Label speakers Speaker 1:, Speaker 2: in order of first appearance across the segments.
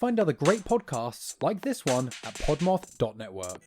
Speaker 1: find other great podcasts like this one at podmoth.network.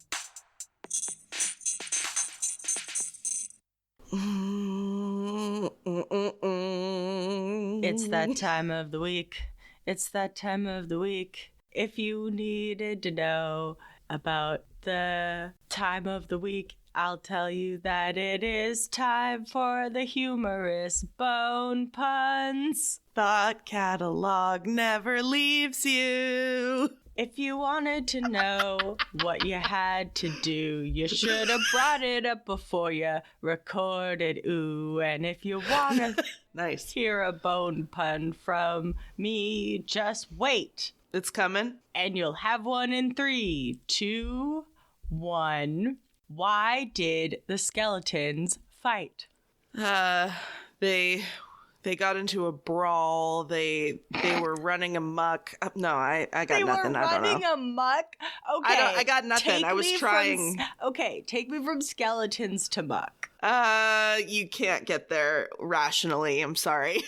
Speaker 2: It's that time of the week. It's that time of the week. If you needed to know about the time of the week, I'll tell you that it is time for the humorous bone puns.
Speaker 3: Thought catalog never leaves you.
Speaker 2: If you wanted to know what you had to do, you should have brought it up before you recorded. Ooh, and if you want to
Speaker 3: Nice.
Speaker 2: hear a bone pun from me, just wait.
Speaker 3: It's coming.
Speaker 2: And you'll have one in 3, 2, 1. Why did the skeletons fight?
Speaker 3: They got into a brawl. They were running amok. No, I got nothing. I don't know.
Speaker 2: They were running amok? Okay.
Speaker 3: I got nothing. I was trying.
Speaker 2: Okay, take me from skeletons to muck.
Speaker 3: You can't get there rationally. I'm sorry.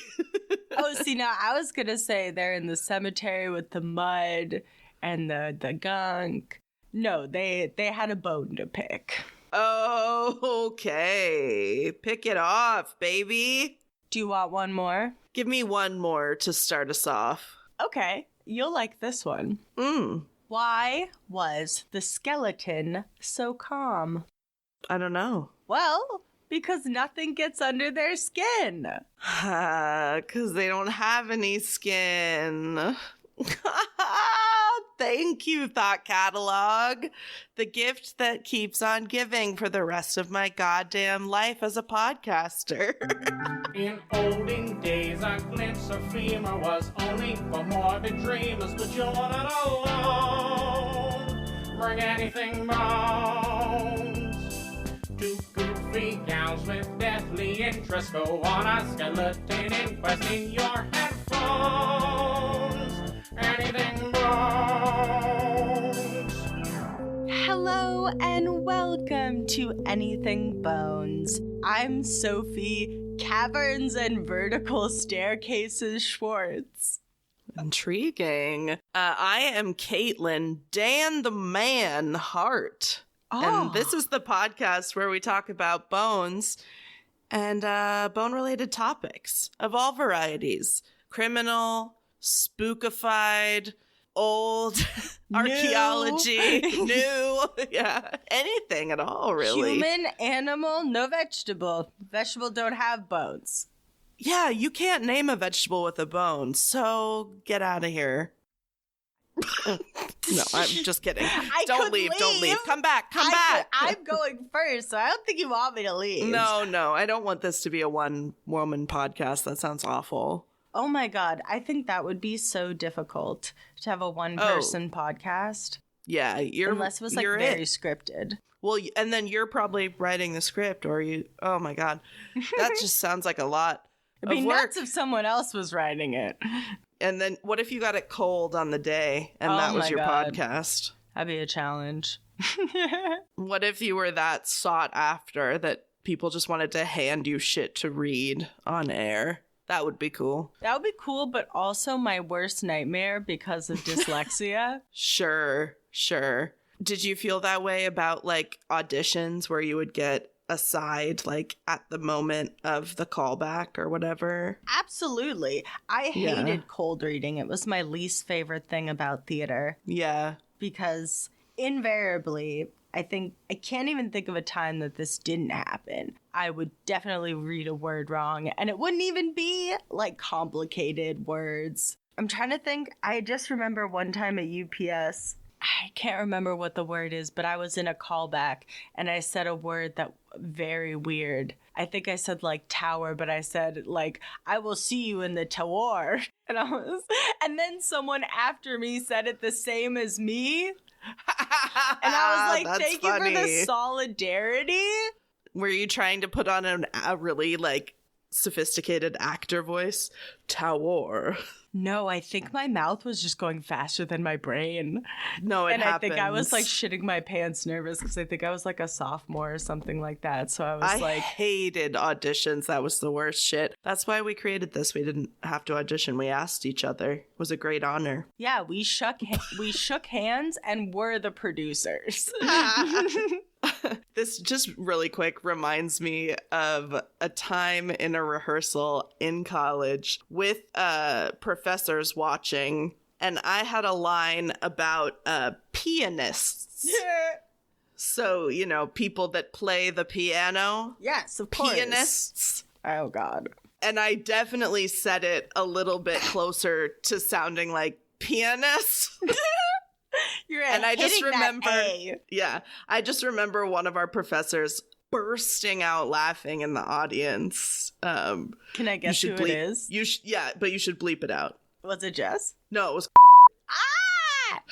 Speaker 2: Oh, see, now I was going to say they're in the cemetery with the mud and the gunk. No, they had a bone to pick.
Speaker 3: Okay. Pick it off, baby.
Speaker 2: Do you want one more?
Speaker 3: Give me one more to start us off.
Speaker 2: Okay, you'll like this one. Why was the skeleton so calm?
Speaker 3: I don't know.
Speaker 2: Well, because nothing gets under their skin.
Speaker 3: Because they don't have any skin. Thank you, Thought Catalog. The gift that keeps on giving for the rest of my goddamn life as a podcaster.
Speaker 4: In olden days, a glimpse of femur was only for morbid dreamers, but you're not alone. Bring anything bones. 2 goofy gals with deathly interest go on a skeleton inquest in your headphones. Anything bones.
Speaker 2: Hello and welcome to Anything Bones. I'm Sophie, Caverns and Vertical Staircases Schwartz.
Speaker 3: Intriguing. I am Katelyn, Dan the Man Hart. And this is the podcast where we talk about bones and bone-related topics of all varieties. Criminal, spookified, old, archaeology, new, yeah, anything at all, really.
Speaker 2: Human, animal, no vegetable. Vegetable don't have bones.
Speaker 3: Yeah, you can't name a vegetable with a bone, so get out of here. No, I'm just kidding. Don't leave. Come back.
Speaker 2: I'm going first, so I don't think you want me to leave.
Speaker 3: No, I don't want this to be a one-woman podcast. That sounds awful.
Speaker 2: Oh my God, I think that would be so difficult to have a one-person podcast.
Speaker 3: Yeah,
Speaker 2: unless it was very scripted.
Speaker 3: Well, and then you're probably writing the script, or you. Oh my God, that just sounds like a lot.
Speaker 2: It'd be
Speaker 3: of work.
Speaker 2: nuts if someone else was writing it.
Speaker 3: And then what if you got it cold on the day and that was your podcast?
Speaker 2: That'd be a challenge.
Speaker 3: What if you were that sought after that people just wanted to hand you shit to read on air? That would be cool.
Speaker 2: That would be cool, but also my worst nightmare because of dyslexia.
Speaker 3: Sure. Did you feel that way about like auditions where you would get aside like at the moment of the callback or whatever?
Speaker 2: Absolutely. I hated cold reading. It was my least favorite thing about theater.
Speaker 3: Yeah.
Speaker 2: Because invariably, I can't even think of a time that this didn't happen. I would definitely read a word wrong, and it wouldn't even be like complicated words. I'm trying to think. I just remember one time at UPS, I can't remember what the word is, but I was in a callback and I said a word that very weird. I think I said like tower, but I said like, I will see you in the tower. And then someone after me said it the same as me. And I was like, thank you for the solidarity.
Speaker 3: Were you trying to put on a really like sophisticated actor voice? Tower.
Speaker 2: No, I think my mouth was just going faster than my brain.
Speaker 3: No, it
Speaker 2: and
Speaker 3: happens.
Speaker 2: I think I was like shitting my pants nervous because I think I was like a sophomore or something like that. So I was
Speaker 3: I
Speaker 2: like,
Speaker 3: hated auditions. That was the worst shit. That's why we created this. We didn't have to audition. We asked each other. It was a great honor.
Speaker 2: yeah, we shook hands and we're the producers.
Speaker 3: This just really quick reminds me of a time in a rehearsal in college with professors watching, and I had a line about pianists. So, you know, people that play the piano.
Speaker 2: Yes, of course.
Speaker 3: Pianists.
Speaker 2: Oh, God.
Speaker 3: And I definitely said it a little bit closer to sounding like pianist.
Speaker 2: And
Speaker 3: I just remember,
Speaker 2: that
Speaker 3: I just remember one of our professors bursting out laughing in the audience.
Speaker 2: Can I guess who it is?
Speaker 3: But you should bleep it out.
Speaker 2: Was it Jess?
Speaker 3: No, it was.
Speaker 2: Ah!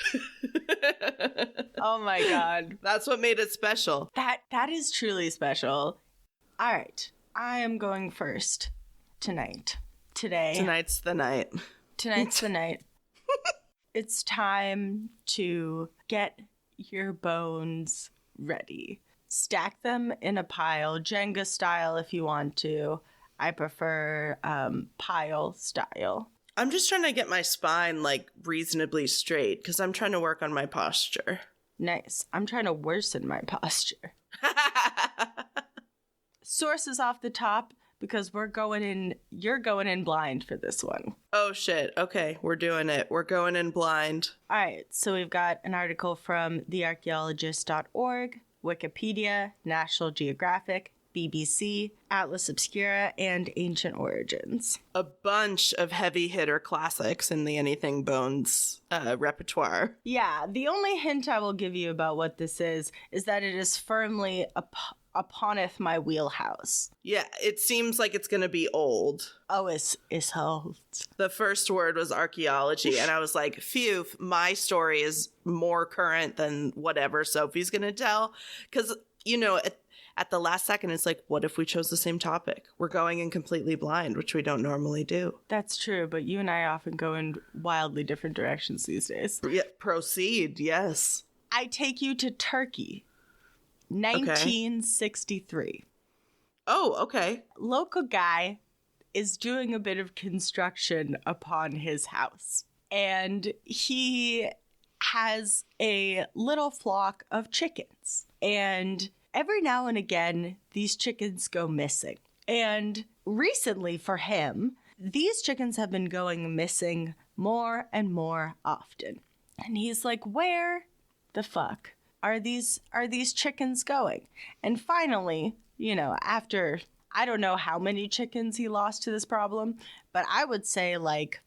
Speaker 2: Oh my God.
Speaker 3: That's what made it special.
Speaker 2: That is truly special. All right. I am going first tonight.
Speaker 3: Tonight's the night.
Speaker 2: Tonight's the night. It's time to get your bones ready. Stack them in a pile, Jenga style if you want to. I prefer pile style.
Speaker 3: I'm just trying to get my spine like reasonably straight because I'm trying to work on my posture.
Speaker 2: Nice. I'm trying to worsen my posture. Sources off the top because you're going in blind for this one.
Speaker 3: Oh shit. Okay, we're doing it. We're going in blind.
Speaker 2: All right. So we've got an article from thearchaeologist.org, Wikipedia, National Geographic, BBC, Atlas Obscura, and Ancient Origins.
Speaker 3: A bunch of heavy hitter classics in the Anything Bones repertoire.
Speaker 2: Yeah, the only hint I will give you about what this is that it is firmly uponeth my wheelhouse.
Speaker 3: Yeah, it seems like it's gonna be old.
Speaker 2: Oh, it's old.
Speaker 3: The first word was archaeology, and I was like, phew, my story is more current than whatever Sophie's gonna tell. Because, you know, at the last second, it's like, what if we chose the same topic? We're going in completely blind, which we don't normally do.
Speaker 2: That's true, but you and I often go in wildly different directions these days.
Speaker 3: Yeah, proceed, yes.
Speaker 2: I take you to Turkey, 1963.
Speaker 3: Oh, okay.
Speaker 2: Local guy is doing a bit of construction upon his house, and he has a little flock of chickens, and every now and again, these chickens go missing. And recently for him, these chickens have been going missing more and more often. And he's like, where the fuck are these chickens going? And finally, you know, after, I don't know how many chickens he lost to this problem, but I would say 5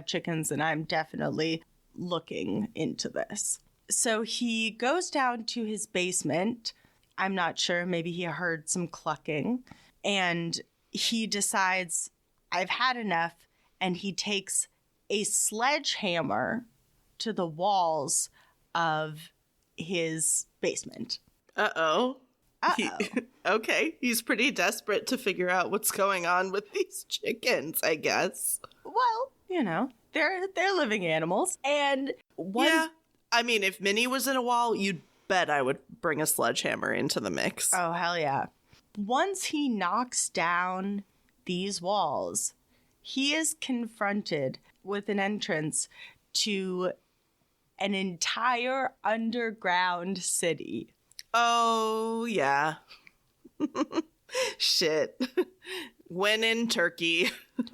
Speaker 2: chickens, and I'm definitely looking into this. So he goes down to his basement. I'm not sure. Maybe he heard some clucking. And he decides, I've had enough. And he takes a sledgehammer to the walls of his basement.
Speaker 3: Uh-oh.
Speaker 2: Uh-oh.
Speaker 3: Okay. He's pretty desperate to figure out what's going on with these chickens, I guess.
Speaker 2: Well, you know, they're living animals. And
Speaker 3: yeah. I mean, if Minnie was in a wall, you'd bet I would bring a sledgehammer into the mix.
Speaker 2: Oh, hell yeah. Once he knocks down these walls, he is confronted with an entrance to an entire underground city.
Speaker 3: Oh, yeah. Shit. When in Turkey.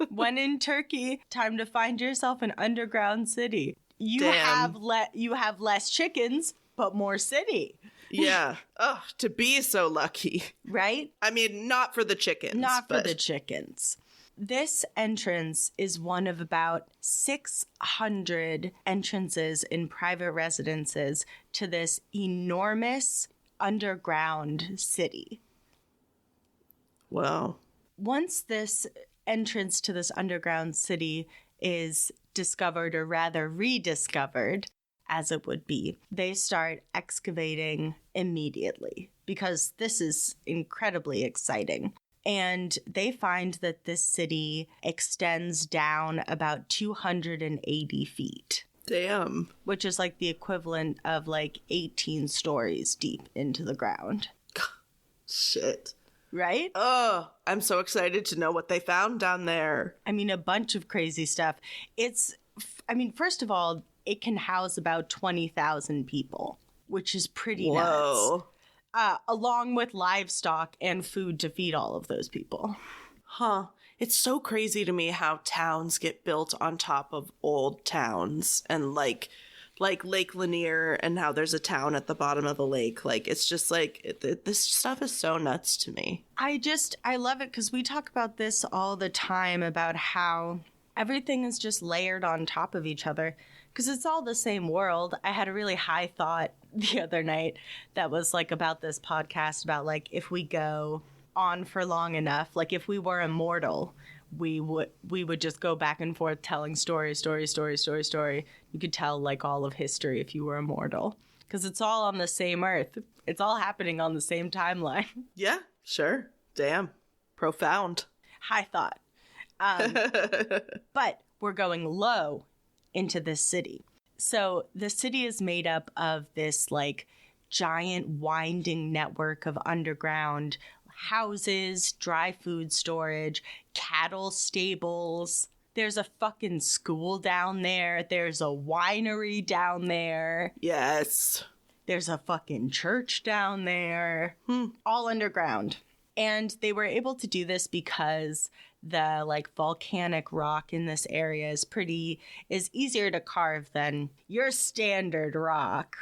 Speaker 2: When in Turkey, time to find yourself an underground city. You have less chickens, but more city.
Speaker 3: Yeah. Oh, to be so lucky.
Speaker 2: Right?
Speaker 3: I mean, not for the chickens.
Speaker 2: Not for the chickens. This entrance is one of about 600 entrances in private residences to this enormous underground city.
Speaker 3: Wow.
Speaker 2: Once this entrance to this underground city is discovered, or rather rediscovered, as it would be, they start excavating immediately because this is incredibly exciting. And they find that this city extends down about 280 feet.
Speaker 3: Damn.
Speaker 2: Which is like the equivalent of like 18 stories deep into the ground.
Speaker 3: Shit.
Speaker 2: Right?
Speaker 3: Oh, I'm so excited to know what they found down there.
Speaker 2: I mean, a bunch of crazy stuff. First of all, it can house about 20,000 people, which is pretty nuts. Along with livestock and food to feed all of those people.
Speaker 3: Huh. It's so crazy to me how towns get built on top of old towns, and like Lake Lanier, and how there's a town at the bottom of a lake. Like, it's just like, this stuff is so nuts to me.
Speaker 2: I love it because we talk about this all the time about how everything is just layered on top of each other because it's all the same world. I had a really high thought the other night that was like about this podcast about like if we go on for long enough, like if we were immortal, we would just go back and forth telling story. You could tell like all of history if you were immortal because it's all on the same earth. It's all happening on the same timeline.
Speaker 3: Yeah, sure. Damn. Profound.
Speaker 2: High thought. But we're going low into this city. So the city is made up of this like giant winding network of underground houses, dry food storage, cattle stables. There's a fucking school down there. There's a winery down there.
Speaker 3: Yes.
Speaker 2: There's a fucking church down there. All underground. And they were able to do this because the like volcanic rock in this area is easier to carve than your standard rock.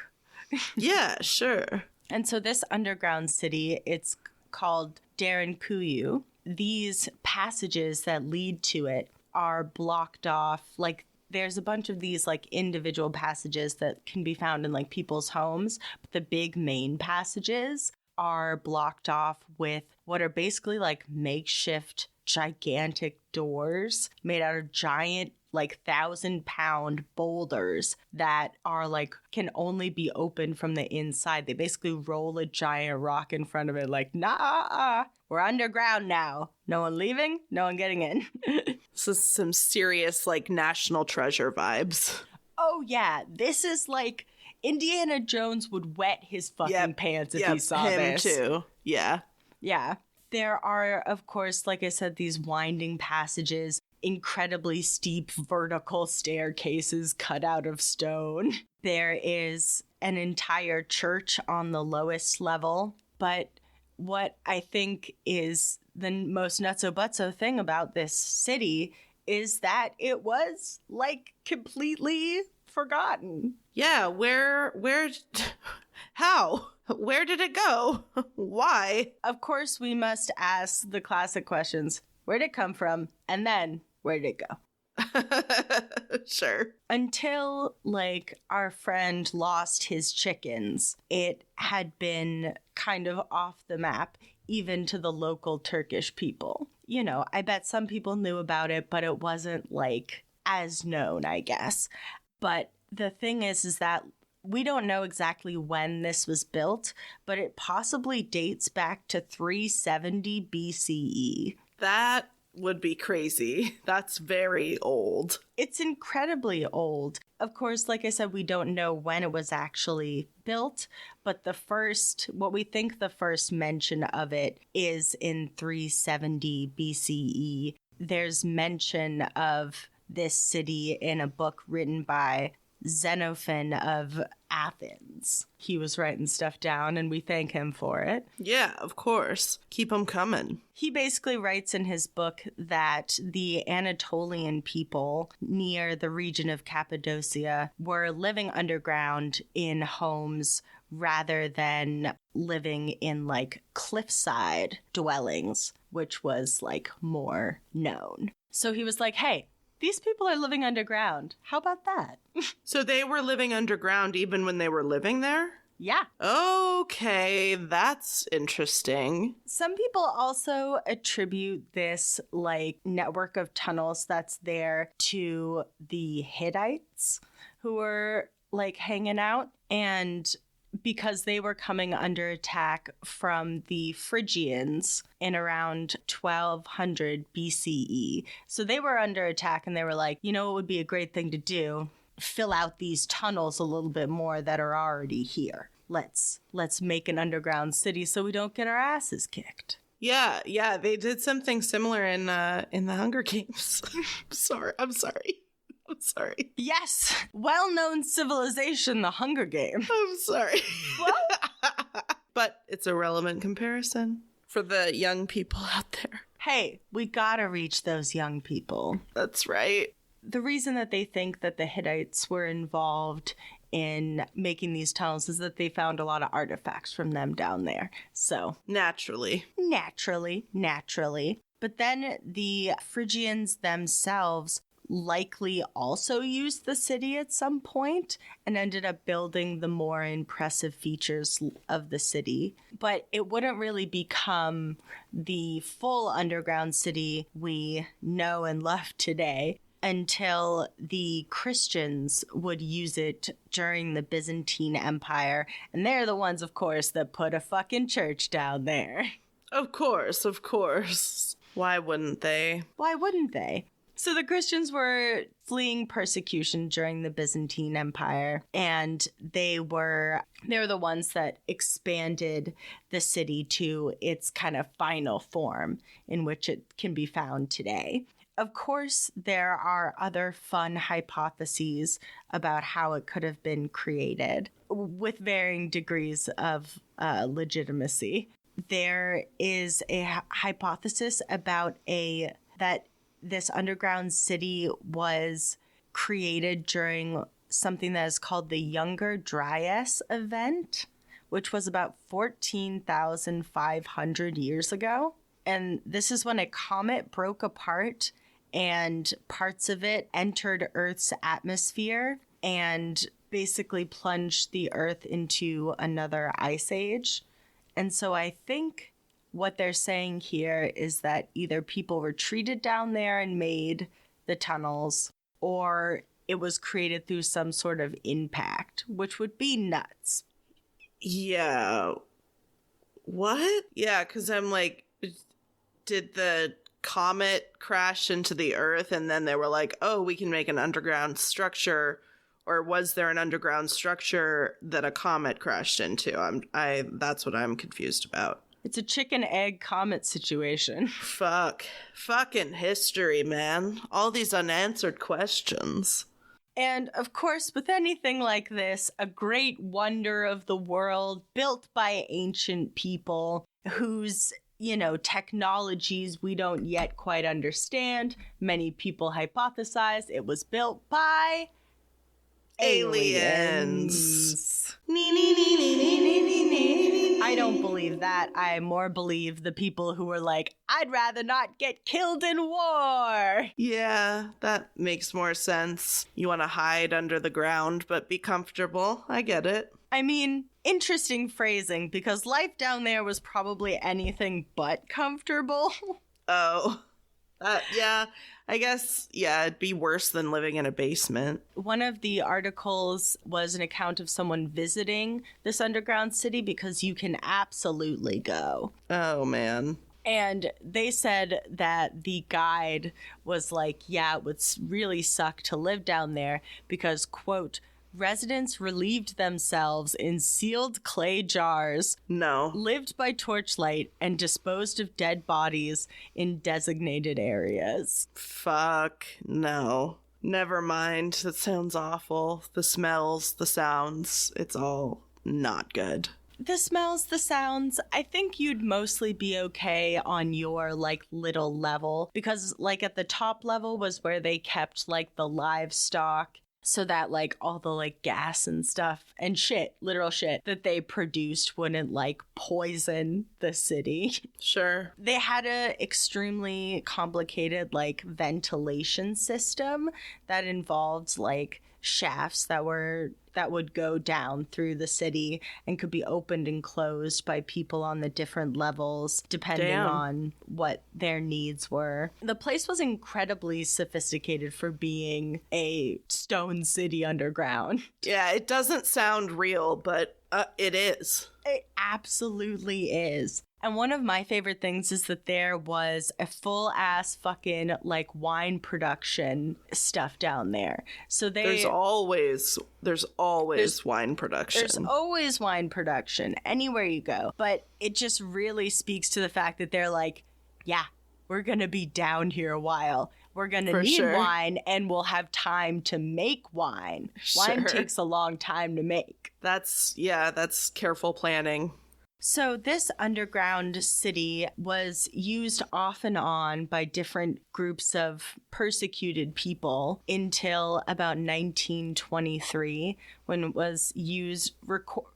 Speaker 3: Yeah, sure.
Speaker 2: And so this underground city, it's called Derinkuyu. These passages that lead to it are blocked off. Like there's a bunch of these like individual passages that can be found in like people's homes, but the big main passages are blocked off with what are basically like makeshift gigantic doors made out of giant like 1,000-pound boulders that are like can only be opened from the inside. They basically roll a giant rock in front of it like, nah, we're underground now. No one leaving, no one getting in.
Speaker 3: This is some serious like National Treasure vibes.
Speaker 2: Oh yeah, this is like Indiana Jones would wet his fucking pants if he saw
Speaker 3: him
Speaker 2: this.
Speaker 3: Too. Yeah.
Speaker 2: Yeah. There are, of course, like I said, these winding passages, incredibly steep vertical staircases cut out of stone. There is an entire church on the lowest level. But what I think is the most nutso-butso thing about this city is that it was, like, completely forgotten.
Speaker 3: Yeah, how? Where did it go? Why?
Speaker 2: Of course, we must ask the classic questions. Where did it come from? And then, where did it go?
Speaker 3: Sure.
Speaker 2: Until, like, our friend lost his chickens, it had been kind of off the map, even to the local Turkish people. You know, I bet some people knew about it, but it wasn't, like, as known, I guess. But the thing is that we don't know exactly when this was built, but it possibly dates back to 370 BCE.
Speaker 3: That would be crazy. That's very old.
Speaker 2: It's incredibly old. Of course, like I said, we don't know when it was actually built, but what we think the first mention of it is in 370 BCE. There's mention of this city in a book written by Xenophon of Athens. He was writing stuff down, and we thank him for it.
Speaker 3: Yeah, of course. Keep them coming.
Speaker 2: He basically writes in his book that the Anatolian people near the region of Cappadocia were living underground in homes rather than living in, like, cliffside dwellings, which was, like, more known. So he was like, hey, these people are living underground. How about that?
Speaker 3: So they were living underground even when they were living there?
Speaker 2: Yeah.
Speaker 3: Okay, that's interesting.
Speaker 2: Some people also attribute this, like, network of tunnels that's there to the Hittites who were, like, hanging out. And because they were coming under attack from the Phrygians in around 1200 BCE. So they were under attack and they were like, you know what would be a great thing to do? Fill out these tunnels a little bit more that are already here. Let's make an underground city so we don't get our asses kicked.
Speaker 3: Yeah, they did something similar in the Hunger Games. I'm sorry.
Speaker 2: Yes, well-known civilization, the Hunger Games.
Speaker 3: I'm sorry.
Speaker 2: Well,
Speaker 3: but it's a relevant comparison for the young people out there.
Speaker 2: hey, we gotta reach those young people.
Speaker 3: That's right.
Speaker 2: The reason that they think that the Hittites were involved in making these tunnels is that they found a lot of artifacts from them down there. So,
Speaker 3: Naturally.
Speaker 2: But then the Phrygians themselves likely also used the city at some point and ended up building the more impressive features of the city. But it wouldn't really become the full underground city we know and love today until the Christians would use it during the Byzantine Empire. And they're the ones, of course, that put a fucking church down there.
Speaker 3: Of course. Why wouldn't they?
Speaker 2: So the Christians were fleeing persecution during the Byzantine Empire, and they were the ones that expanded the city to its kind of final form in which it can be found today. Of course, there are other fun hypotheses about how it could have been created with varying degrees of legitimacy. There is a hypothesis about that this underground city was created during something that is called the Younger Dryas event, which was about 14,500 years ago. And this is when a comet broke apart and parts of it entered Earth's atmosphere and basically plunged the Earth into another ice age. And so I think what they're saying here is that either people retreated down there and made the tunnels, or it was created through some sort of impact, which would be nuts.
Speaker 3: Yeah. What? Yeah, because I'm like, did the comet crash into the Earth and then they were like, oh, we can make an underground structure? Or was there an underground structure that a comet crashed into? That's what I'm confused about.
Speaker 2: It's a chicken egg comet situation.
Speaker 3: Fucking history, man. All these unanswered questions.
Speaker 2: And of course, with anything like this, a great wonder of the world built by ancient people whose, technologies we don't yet quite understand. Many people hypothesize it was built by aliens. I don't believe that. I more believe the people who were like, I'd rather not get killed in war.
Speaker 3: Yeah, that makes more sense. You want to hide under the ground, but be comfortable. I get it.
Speaker 2: I mean, interesting phrasing, because life down there was probably anything but comfortable.
Speaker 3: Oh, yeah. I guess, it'd be worse than living in a basement.
Speaker 2: One of the articles was an account of someone visiting this underground city because you can absolutely go.
Speaker 3: Oh, man.
Speaker 2: And they said that the guide was like, yeah, it would really suck to live down there because, quote, residents relieved themselves in sealed clay jars, lived by torchlight, and disposed of dead bodies in designated areas.
Speaker 3: Fuck, no. Never mind. That sounds awful. The smells, the sounds, it's all not good.
Speaker 2: The smells, the sounds, I think you'd mostly be okay on your, little level. Because, at the top level was where they kept, the livestock. So that, all the, gas and stuff and shit, literal shit, that they produced wouldn't, poison the city.
Speaker 3: Sure.
Speaker 2: They had a extremely complicated, ventilation system that involved, shafts that were that would go down through the city and could be opened and closed by people on the different levels depending on what their needs were. The place was incredibly sophisticated for being a stone city underground.
Speaker 3: Yeah, it doesn't sound real, but it is.
Speaker 2: It absolutely is. And one of my favorite things is that there was a full-ass fucking, like, wine production stuff down there. So
Speaker 3: There's always wine production.
Speaker 2: There's always wine production anywhere you go. But it just really speaks to the fact that they're like, yeah, we're going to be down here a while. We're going to need wine, and we'll have time to make wine. Wine takes a long time to make.
Speaker 3: That's careful planning.
Speaker 2: So this underground city was used off and on by different groups of persecuted people until about 1923, when it was used,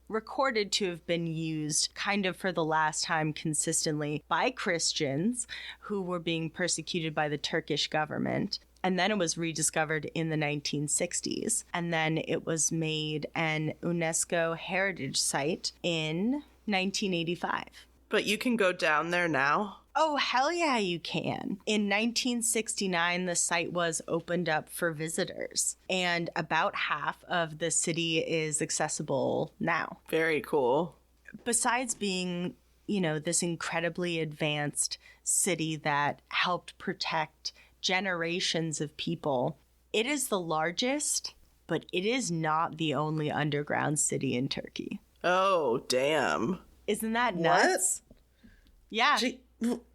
Speaker 2: recorded to have been used kind of for the last time consistently by Christians who were being persecuted by the Turkish government. And then it was rediscovered in the 1960s. And then it was made an UNESCO heritage site in 1985.
Speaker 3: But you can go down there now?
Speaker 2: Oh, hell yeah, you can. In 1969, the site was opened up for visitors, and about half of the city is accessible now.
Speaker 3: Very cool.
Speaker 2: Besides being, this incredibly advanced city that helped protect generations of people, it is the largest, but it is not the only underground city in Turkey.
Speaker 3: Oh, damn.
Speaker 2: Isn't that nuts?
Speaker 3: What?
Speaker 2: Yeah.
Speaker 3: Gee,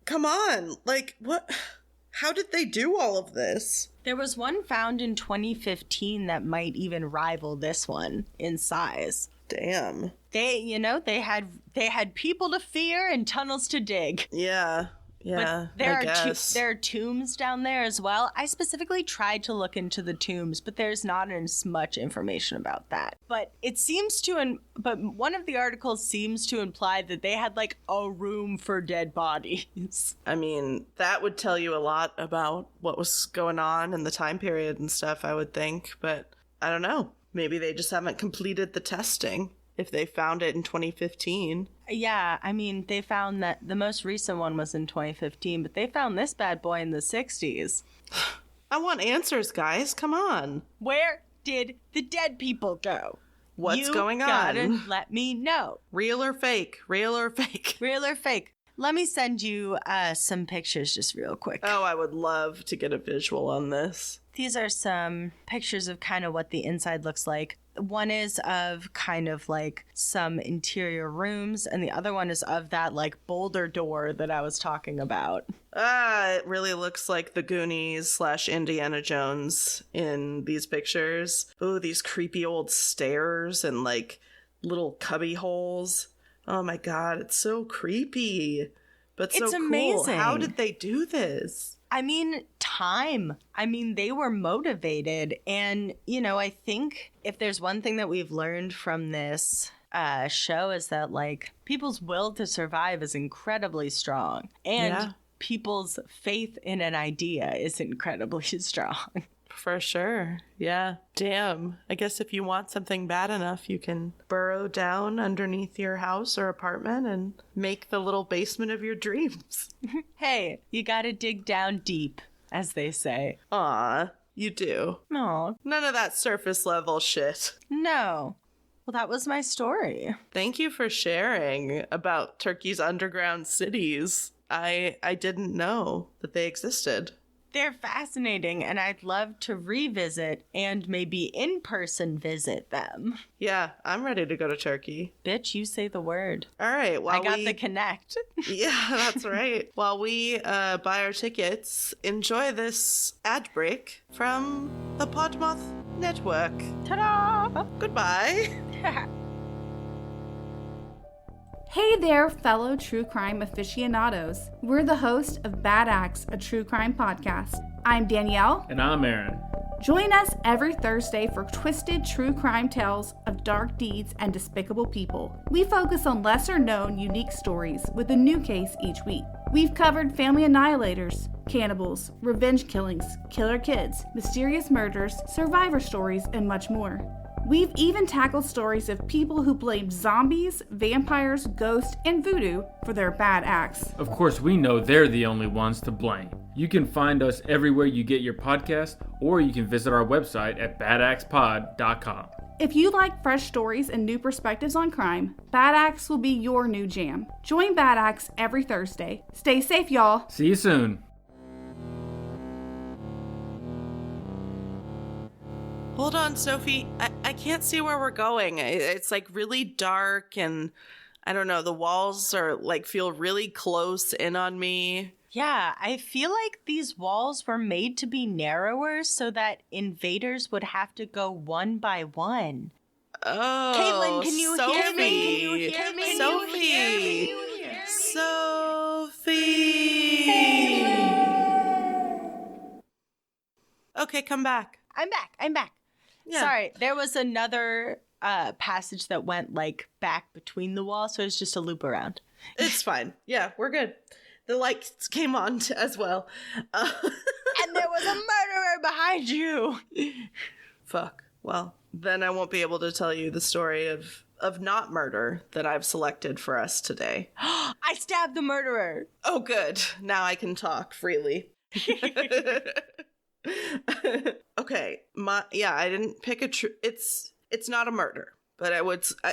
Speaker 3: come on. Like, what? How did they do all of this?
Speaker 2: There was one found in 2015 that might even rival this one in size.
Speaker 3: Damn.
Speaker 2: They had people to fear and tunnels to dig.
Speaker 3: Yeah. Yeah,
Speaker 2: but there are tombs down there as well. I specifically tried to look into the tombs, but there's not as much information about that. But it seems to, but one of the articles seems to imply that they had like a room for dead bodies.
Speaker 3: I mean, that would tell you a lot about what was going on in the time period and stuff, I would think. But I don't know. Maybe they just haven't completed the testing. If they found it in 2015.
Speaker 2: Yeah, I mean, they found that the most recent one was in 2015, but they found this bad boy in the 60s.
Speaker 3: I want answers, guys. Come on.
Speaker 2: Where did the dead people go?
Speaker 3: What's going on?
Speaker 2: You gotta let me know.
Speaker 3: Real or fake? Real or fake?
Speaker 2: Real or fake? Let me send you some pictures just real quick.
Speaker 3: Oh, I would love to get a visual on this.
Speaker 2: These are some pictures of kind of what the inside looks like. One is of kind of like some interior rooms, and the other one is of that like boulder door that I was talking about.
Speaker 3: It really looks like the Goonies / Indiana Jones in these pictures. Oh, these creepy old stairs and like little cubby holes. Oh my god, it's so creepy. But so
Speaker 2: it's
Speaker 3: cool.
Speaker 2: Amazing.
Speaker 3: How did they do this?
Speaker 2: I mean, time. I mean, they were motivated. And, I think if there's one thing that we've learned from this show is that, like, people's will to survive is incredibly strong. And people's faith in an idea is incredibly strong.
Speaker 3: For sure. Yeah. Damn. I guess if you want something bad enough, you can burrow down underneath your house or apartment and make the little basement of your dreams.
Speaker 2: Hey, you gotta dig down deep, as they say.
Speaker 3: Aw, you do.
Speaker 2: No.
Speaker 3: None of that surface level shit.
Speaker 2: No. Well, that was my story.
Speaker 3: Thank you for sharing about Turkey's underground cities. I didn't know that they existed.
Speaker 2: They're fascinating, and I'd love to revisit and maybe in-person visit them.
Speaker 3: Yeah, I'm ready to go to Turkey.
Speaker 2: Bitch, you say the word.
Speaker 3: All right.
Speaker 2: I got the connect.
Speaker 3: Yeah, that's right. While we buy our tickets, enjoy this ad break from the Podmoth Network.
Speaker 2: Ta-da!
Speaker 3: Goodbye.
Speaker 5: Hey there, fellow true crime aficionados. We're the host of Bad Acts, a true crime podcast. I'm Danielle.
Speaker 1: And I'm Aaron.
Speaker 5: Join us every Thursday for twisted true crime tales of dark deeds and despicable people. We focus on lesser-known, unique stories with a new case each week. We've covered family annihilators, cannibals, revenge killings, killer kids, mysterious murders, survivor stories, and much more. We've even tackled stories of people who blamed zombies, vampires, ghosts, and voodoo for their bad acts.
Speaker 1: Of course, we know they're the only ones to blame. You can find us everywhere you get your podcast, or you can visit our website at badaxepod.com.
Speaker 5: If you like fresh stories and new perspectives on crime, Bad Axe will be your new jam. Join Bad Axe every Thursday. Stay safe, y'all.
Speaker 1: See you soon.
Speaker 3: Hold on, Sophie. I can't see where we're going. It's like really dark and I don't know, the walls are like feel really close in on me.
Speaker 2: Yeah, I feel like these walls were made to be narrower so that invaders would have to go one by one.
Speaker 3: Oh,
Speaker 2: Caitlin, can you hear me? Can you hear me?
Speaker 3: Sophie. Sophie. Okay, come back.
Speaker 2: I'm back.
Speaker 3: Yeah.
Speaker 2: Sorry, there was another passage that went like back between the walls, so it's just a loop around.
Speaker 3: It's fine. Yeah, we're good. The lights came on as well.
Speaker 2: And there was a murderer behind you.
Speaker 3: Fuck. Well, then I won't be able to tell you the story of not murder that I've selected for us today.
Speaker 2: I stabbed the murderer.
Speaker 3: Oh, good. Now I can talk freely. Okay. I didn't pick a true. It's not a murder, but it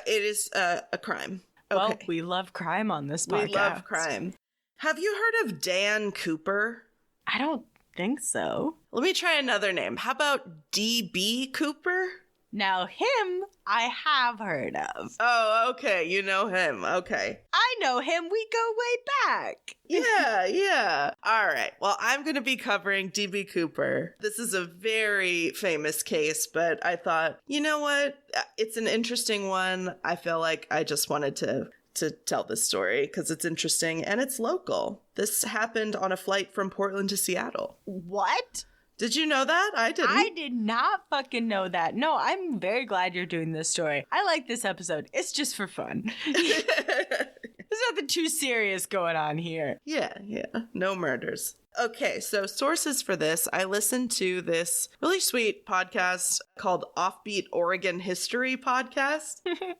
Speaker 3: is a crime. Okay.
Speaker 2: Well, we love crime on this podcast.
Speaker 3: We love crime. Have you heard of Dan Cooper?
Speaker 2: I don't think so.
Speaker 3: Let me try another name. How about D.B Cooper?
Speaker 2: Now, him I have heard of.
Speaker 3: Oh, okay. You know him. Okay.
Speaker 2: I know him. We go way back.
Speaker 3: Yeah. All right. Well, I'm going to be covering D.B Cooper. This is a very famous case, but I thought, you know what? It's an interesting one. I feel like I just wanted to tell this story because it's interesting and it's local. This happened on a flight from Portland to Seattle.
Speaker 2: What?
Speaker 3: Did you know that? I didn't.
Speaker 2: I did not fucking know that. No, I'm very glad you're doing this story. I like this episode. It's just for fun. There's nothing too serious going on here.
Speaker 3: Yeah. No murders. Okay, so sources for this, I listened to this really sweet podcast called Offbeat Oregon History Podcast.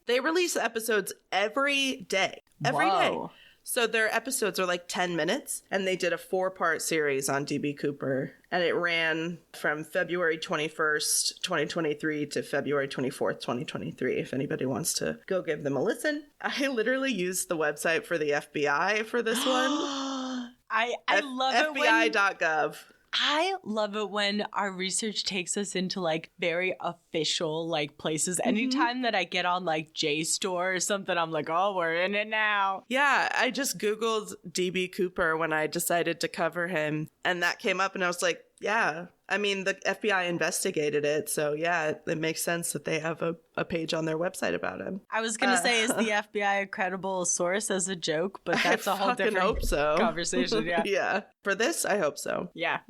Speaker 3: They release episodes every day. Every day. So their episodes are like 10 minutes, and they did a 4-part series on D.B Cooper, and it ran from February 21st, 2023 to February 24th, 2023, if anybody wants to go give them a listen. I literally used the website for the FBI for this one.
Speaker 2: I love it when
Speaker 3: FBI.gov.
Speaker 2: I love it when our research takes us into like very official like places. Anytime that I get on like JSTOR or something, I'm like, oh, we're in it now.
Speaker 3: Yeah, I just Googled D.B Cooper when I decided to cover him, and that came up, and I was like, yeah. I mean, the FBI investigated it, so yeah, it makes sense that they have a page on their website about him.
Speaker 2: I was going to say, is the FBI a credible source as a joke, but that's a whole different
Speaker 3: hope so.
Speaker 2: Conversation, yeah.
Speaker 3: Yeah. For this, I hope so.
Speaker 2: Yeah.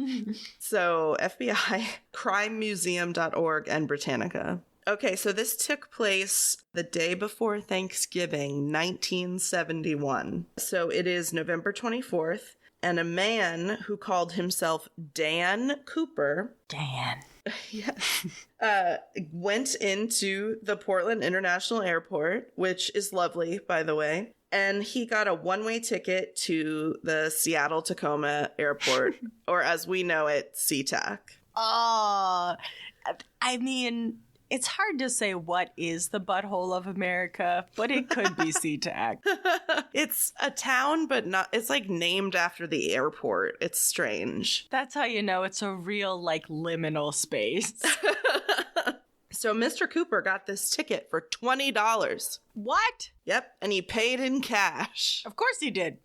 Speaker 3: So, FBI, crimemuseum.org, and Britannica. Okay, so this took place the day before Thanksgiving, 1971. So it is November 24th. And a man who called himself Dan Cooper.
Speaker 2: Dan.
Speaker 3: Yes. Went into the Portland International Airport, which is lovely, by the way. And he got a one-way ticket to the Seattle-Tacoma Airport, or as we know it, SeaTac.
Speaker 2: Oh, I mean, it's hard to say what is the butthole of America, but it could be SeaTac.
Speaker 3: It's a town, but not. It's like named after the airport. It's strange.
Speaker 2: That's how you know it's a real like liminal space.
Speaker 3: So Mr. Cooper got this ticket for $20.
Speaker 2: What?
Speaker 3: Yep, and he paid in cash.
Speaker 2: Of course he did.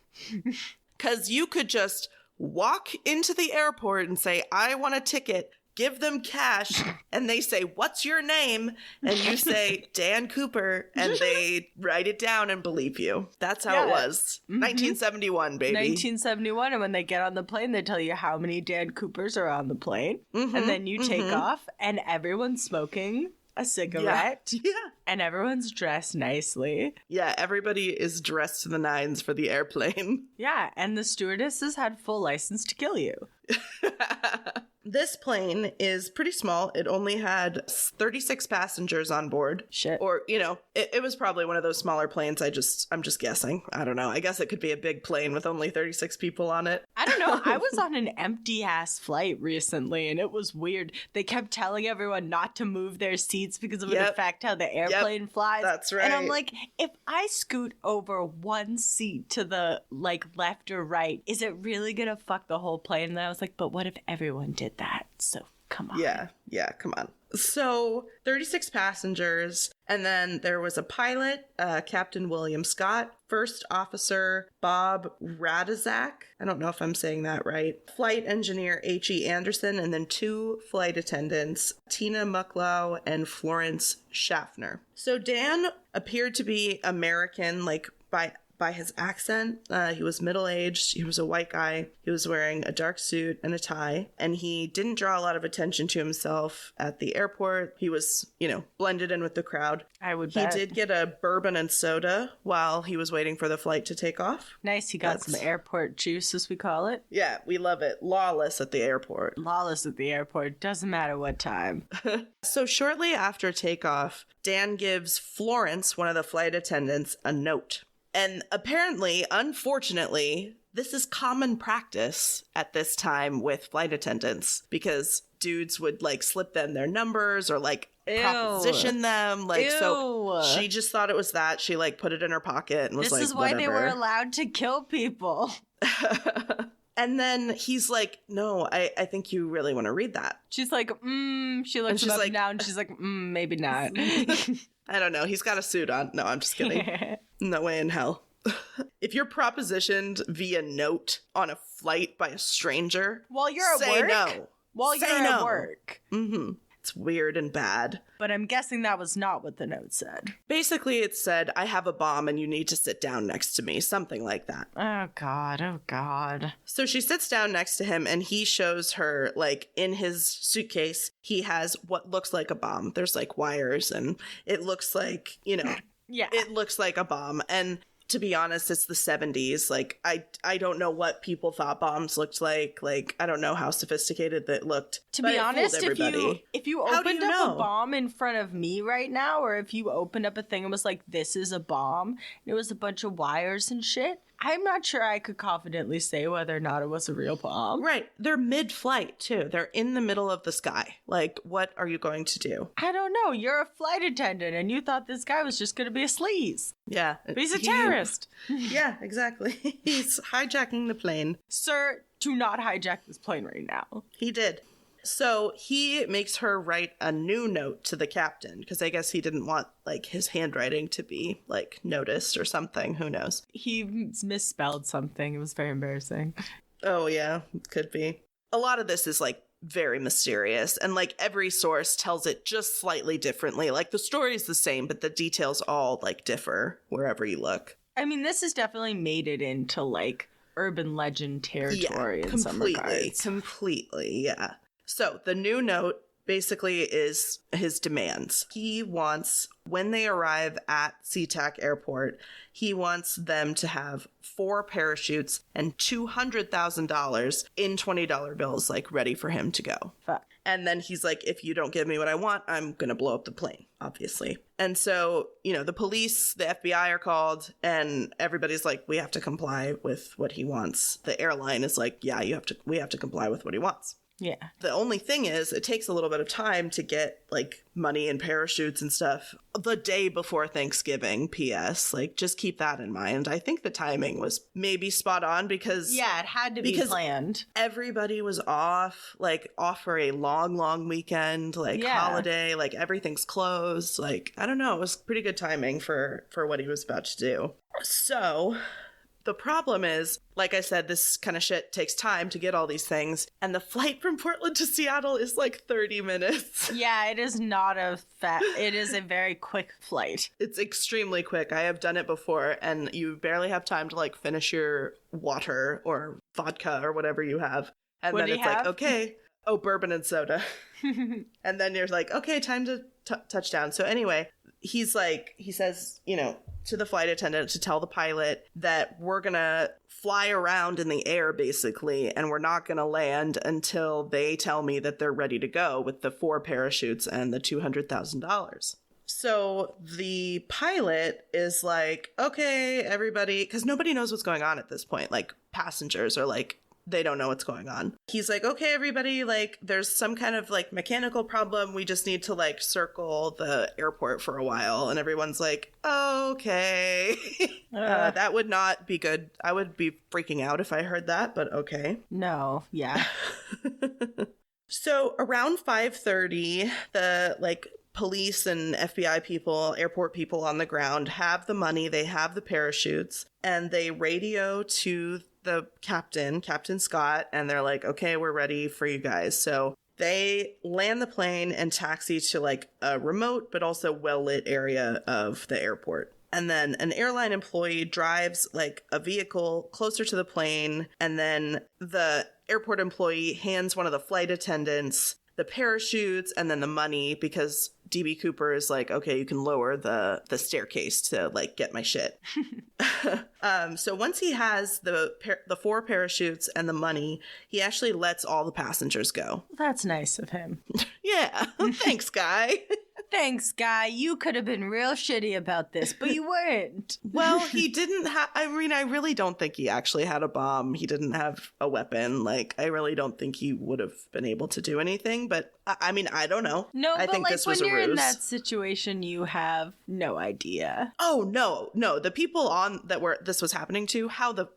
Speaker 3: Because you could just walk into the airport and say, I want a ticket. Give them cash, and they say, what's your name? And you say, Dan Cooper, and they write it down and believe you. That's how it was. 1971, baby.
Speaker 2: 1971, and when they get on the plane, they tell you how many Dan Coopers are on the plane, and then you take off, and everyone's smoking a cigarette, and everyone's dressed nicely.
Speaker 3: Yeah, everybody is dressed to the nines for the airplane.
Speaker 2: Yeah, and the stewardesses had full license to kill you.
Speaker 3: this plane is pretty small. It only had 36 passengers on board.
Speaker 2: Shit.
Speaker 3: Or, it was probably one of those smaller planes. I'm just guessing. I don't know. I guess it could be a big plane with only 36 people on it.
Speaker 2: I don't know. I was on an empty-ass flight recently, and it was weird. They kept telling everyone not to move their seats because it would affect how the airplane flies.
Speaker 3: That's right.
Speaker 2: And I'm like, if I scoot over one seat to the, left or right, is it really going to fuck the whole plane? And I was like, but what if everyone did that? So, come on.
Speaker 3: Yeah, come on. So, 36 passengers, and then there was a pilot, Captain William Scott, First Officer Bob Radizak, I don't know if I'm saying that right, Flight Engineer H.E. Anderson, and then 2 flight attendants, Tina Mucklow and Florence Schaffner. So, Dan appeared to be American, by his accent. He was middle-aged. He was a white guy. He was wearing a dark suit and a tie, and he didn't draw a lot of attention to himself at the airport. He was, blended in with the crowd.
Speaker 2: I would bet.
Speaker 3: He did get a bourbon and soda while he was waiting for the flight to take off.
Speaker 2: Nice. He got some airport juice, as we call it.
Speaker 3: Yeah, we love it. Lawless at the airport.
Speaker 2: Lawless at the airport. Doesn't matter what time.
Speaker 3: So shortly after takeoff, Dan gives Florence, one of the flight attendants, a note. And apparently, unfortunately, this is common practice at this time with flight attendants because dudes would slip them their numbers or proposition them. So she just thought it was that. She put it in her pocket and was
Speaker 2: this is why
Speaker 3: whatever.
Speaker 2: They were allowed to kill people.
Speaker 3: And then he's like, no, I think you really want to read that.
Speaker 2: She's like, she looks him up now and she's like, maybe not.
Speaker 3: I don't know. He's got a suit on. No, I'm just kidding. No way in hell. If you're propositioned via note on a flight by a stranger,
Speaker 2: while you're at
Speaker 3: say
Speaker 2: work?
Speaker 3: no.
Speaker 2: While
Speaker 3: say
Speaker 2: you're
Speaker 3: no.
Speaker 2: at work.
Speaker 3: Mm-hmm. It's weird and bad.
Speaker 2: But I'm guessing that was not what the note said.
Speaker 3: Basically, it said, I have a bomb and you need to sit down next to me. Something like that.
Speaker 2: Oh, God.
Speaker 3: So she sits down next to him and he shows her, in his suitcase, he has what looks like a bomb. There's, wires and it looks like,
Speaker 2: Yeah.
Speaker 3: It looks like a bomb. And to be honest, it's the 70s. I don't know what people thought bombs looked like. I don't know how sophisticated that looked.
Speaker 2: To be honest, if you opened up
Speaker 3: a
Speaker 2: bomb in front of me right now, or if you opened up a thing and was like, this is a bomb, and it was a bunch of wires and shit, I'm not sure I could confidently say whether or not it was a real bomb.
Speaker 3: Right. They're mid-flight, too. They're in the middle of the sky. What are you going to do?
Speaker 2: I don't know. You're a flight attendant, and you thought this guy was just going to be a sleaze.
Speaker 3: Yeah.
Speaker 2: But he's a terrorist.
Speaker 3: Yeah, exactly. He's hijacking the plane.
Speaker 2: Sir, do not hijack this plane right now.
Speaker 3: He did. So he makes her write a new note to the captain because I guess he didn't want his handwriting to be noticed or something. Who knows?
Speaker 2: He misspelled something. It was very embarrassing.
Speaker 3: Oh, yeah, could be. A lot of this is very mysterious and every source tells it just slightly differently. The story's the same, but the details all differ wherever you look.
Speaker 2: I mean, this has definitely made it into urban legend territory in some regards.
Speaker 3: Completely, yeah. So the new note basically is his demands. He wants, when they arrive at SeaTac Airport, he wants them to have 4 parachutes and $200,000 in $20 bills, ready for him to go.
Speaker 2: Fuck.
Speaker 3: And then he's like, if you don't give me what I want, I'm going to blow up the plane, obviously. And so, the police, the FBI are called, and everybody's like, we have to comply with what he wants. The airline is like, yeah, we have to comply with what he wants.
Speaker 2: Yeah.
Speaker 3: The only thing is, it takes a little bit of time to get, money and parachutes and stuff the day before Thanksgiving, P.S. Just keep that in mind. I think the timing was maybe spot on because...
Speaker 2: Yeah, it had to be planned.
Speaker 3: Everybody was off for a long weekend, holiday, everything's closed. I don't know, it was pretty good timing for what he was about to do. So... The problem is, like I said, this kind of shit takes time to get all these things. And the flight from Portland to Seattle is 30 minutes.
Speaker 2: Yeah, it is not it is a very quick flight.
Speaker 3: It's extremely quick. I have done it before and you barely have time to finish your water or vodka or whatever you have. And
Speaker 2: what
Speaker 3: then it's okay. Oh, bourbon and soda. And then you're okay, time to touch down. So anyway, he says, to the flight attendant to tell the pilot that we're gonna fly around in the air, basically, and we're not going to land until they tell me that they're ready to go with the 4 parachutes and the $200,000. So the pilot is like, okay, everybody, because nobody knows what's going on at this point. Like, passengers are like, they don't know what's going on. He's like, okay, everybody, like, there's some kind of, like, mechanical problem. We just need to, like, circle the airport for a while. And everyone's like, okay. That would not be good. I would be freaking out if I heard that, but okay.
Speaker 2: No, yeah.
Speaker 3: So around 5:30, the, like, police and FBI people, airport people on the ground have the money, they have the parachutes, and they radio to the Captain Scott, and they're like, okay, we're ready for you guys. So they land the plane and taxi to like a remote but also well-lit area of the airport. And then an airline employee drives like a vehicle closer to the plane, and then the airport employee hands one of the flight attendants the parachutes and then the money, because D.B Cooper is like, okay, you can lower the staircase to like get my shit. So once he has the 4 parachutes and the money, he actually lets all the passengers go.
Speaker 2: That's nice of him.
Speaker 3: Yeah. Thanks, guy.
Speaker 2: Thanks, guy. You could have been real shitty about this, but you weren't.
Speaker 3: Well, he didn't have... I mean, I really don't think he actually had a bomb. He didn't have a weapon. Like, I really don't think he would have been able to do anything, but I mean, I don't know.
Speaker 2: No,
Speaker 3: I
Speaker 2: but
Speaker 3: think
Speaker 2: like
Speaker 3: this was
Speaker 2: when
Speaker 3: a
Speaker 2: you're in
Speaker 3: ruse.
Speaker 2: that situation, you have no idea.
Speaker 3: Oh, no. The people this was happening to,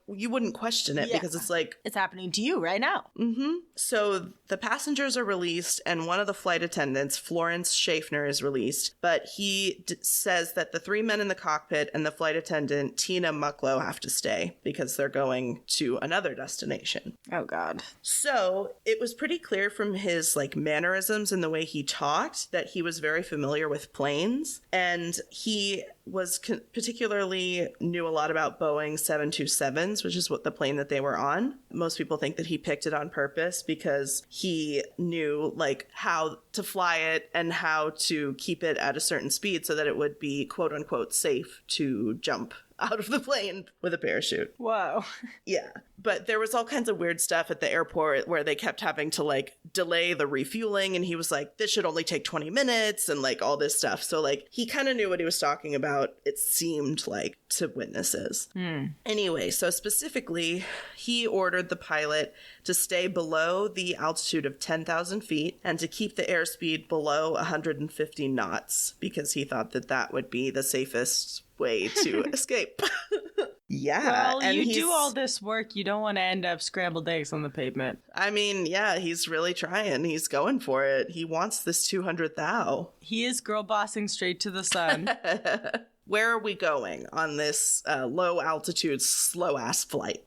Speaker 3: you wouldn't question it,
Speaker 2: Yeah.
Speaker 3: because it's like...
Speaker 2: It's happening to you right now.
Speaker 3: Mm-hmm. So the passengers are released, and one of the flight attendants, Florence Schaffner, is released, but he says that the 3 men in the cockpit and the flight attendant, Tina Mucklow, have to stay because they're going to another destination.
Speaker 2: Oh, God.
Speaker 3: So it was pretty clear from his like mannerisms and the way he talked that he was very familiar with planes, and he was particularly knew a lot about Boeing 727s, which is what the plane that they were on. Most people think that he picked it on purpose because he knew like how to fly it and how to keep it at a certain speed so that it would be quote unquote safe to jump out of the plane with a parachute.
Speaker 2: Whoa.
Speaker 3: Yeah. But there was all kinds of weird stuff at the airport where they kept having to like delay the refueling, and he was like, this should only take 20 minutes and like all this stuff. So like he kind of knew what he was talking about, it seemed like, to witnesses. Anyway, so specifically, he ordered the pilot to stay below the altitude of 10,000 feet and to keep the airspeed below 150 knots because he thought that that would be the safest way to escape. Yeah.
Speaker 2: Well, you do all this work, you don't want to end up scrambled eggs on the pavement.
Speaker 3: I mean, yeah, he's really trying. He's going for it. He wants this 200,000.
Speaker 2: He is girl bossing straight to the sun.
Speaker 3: Where are we going on this low altitude, slow ass flight?